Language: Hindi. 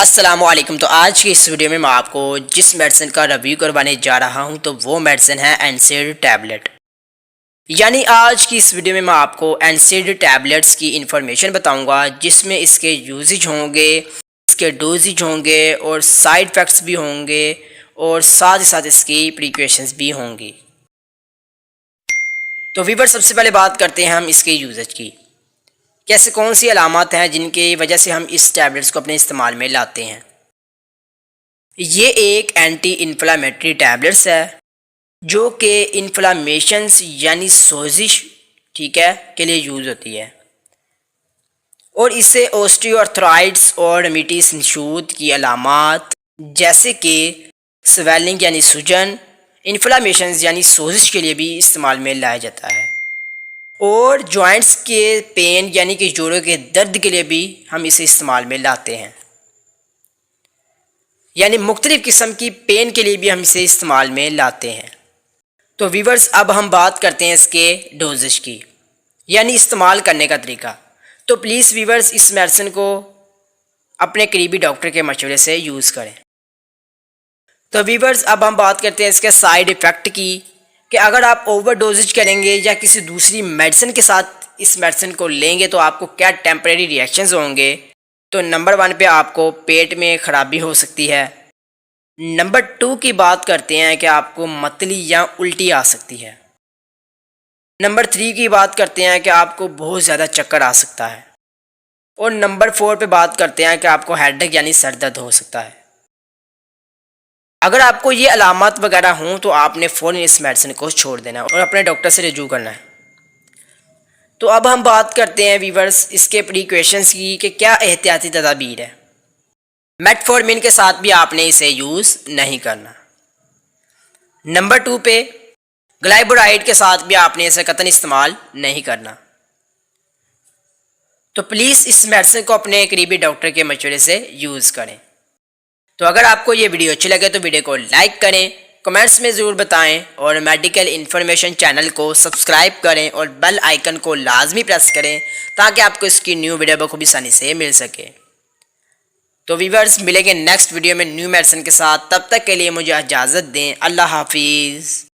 अस्सलामुअलैकुम। तो आज की इस वीडियो में मैं आपको जिस मेडिसिन का रिव्यू करवाने जा रहा हूं तो वो मेडिसिन है एनसेड टैबलेट। यानी आज की इस वीडियो में मैं आपको एनसेड टैबलेट्स की इंफॉर्मेशन बताऊंगा, जिसमें इसके यूजेज होंगे, इसके डोजेज होंगे और साइड इफ़ेक्ट्स भी होंगे और साथ ही साथ इसकी प्रिकॉशंस भी होंगी। तो वीवर सबसे पहले बात करते हैं हम इसके यूजेज की। कैसे कौन सी अलामत हैं जिनकी वजह से हम इस टैबलेट्स को अपने इस्तेमाल में लाते हैं। ये एक एंटी इन्फ्लामेटरी टैबलेट्स है जो कि इन्फ्लामेशंस यानी सोजिश ठीक है के लिए यूज़ होती है, और इससे ऑस्टियोआर्थराइटिस और रमेटिस इंशूद की अलामात जैसे कि स्वेलिंग यानी सूजन, इन्फ्लामेशंस यानी सोजिश के लिए भी इस्तेमाल में लाया जाता है, और जॉइंट्स के पेन यानी कि जोड़ों के दर्द के लिए भी हम इसे इस्तेमाल में लाते हैं। यानी मुख्तलिफ़ किस्म की पेन के लिए भी हम इसे इस्तेमाल में लाते हैं। तो वीवर्स अब हम बात करते हैं इसके डोजेज की, यानी इस्तेमाल करने का तरीका। तो प्लीज़ वीवर्स इस मेडिसिन को अपने करीबी डॉक्टर के मशवरे से यूज़ करें। तो वीवर्स अब हम बात करते हैं इसके साइड इफ़ेक्ट की, कि अगर आप ओवर डोजेज करेंगे या किसी दूसरी मेडिसिन के साथ इस मेडिसिन को लेंगे तो आपको क्या टेम्परेरी रिएक्शंस होंगे। तो नंबर 1 पे आपको पेट में ख़राबी हो सकती है। नंबर 2 की बात करते हैं कि आपको मतली या उल्टी आ सकती है। नंबर 3 की बात करते हैं कि आपको बहुत ज़्यादा चक्कर आ सकता है। और नंबर 4 पे बात करते हैं कि आपको हेडेक यानी सर दर्द हो सकता है। अगर आपको ये अलामत वगैरह हों तो आपने फ़ौरन इस मेडिसिन को छोड़ देना है और अपने डॉक्टर से रजू करना है। तो अब हम बात करते हैं वीवर्स इसके प्रिकॉशंस की, कि क्या एहतियाती तदाबीर है। मेटफॉर्मिन के साथ भी आपने इसे यूज़ नहीं करना। नंबर 2 पे ग्लाइबोराइड के साथ भी आपने इसे कतई इस्तेमाल नहीं करना। तो प्लीज़ इस मेडिसिन को अपने करीबी डॉक्टर के मशवरे से यूज़ करें। तो अगर आपको ये वीडियो अच्छी लगे तो वीडियो को लाइक करें, कमेंट्स में ज़रूर बताएं, और मेडिकल इन्फॉर्मेशन चैनल को सब्सक्राइब करें और बेल आइकन को लाजमी प्रेस करें ताकि आपको इसकी न्यू वीडियो बखूबी आसानी से मिल सके। तो वीवर्स मिलेंगे नेक्स्ट वीडियो में न्यू मेडिसिन के साथ, तब तक के लिए मुझे इजाज़त दें। अल्लाह हाफिज़।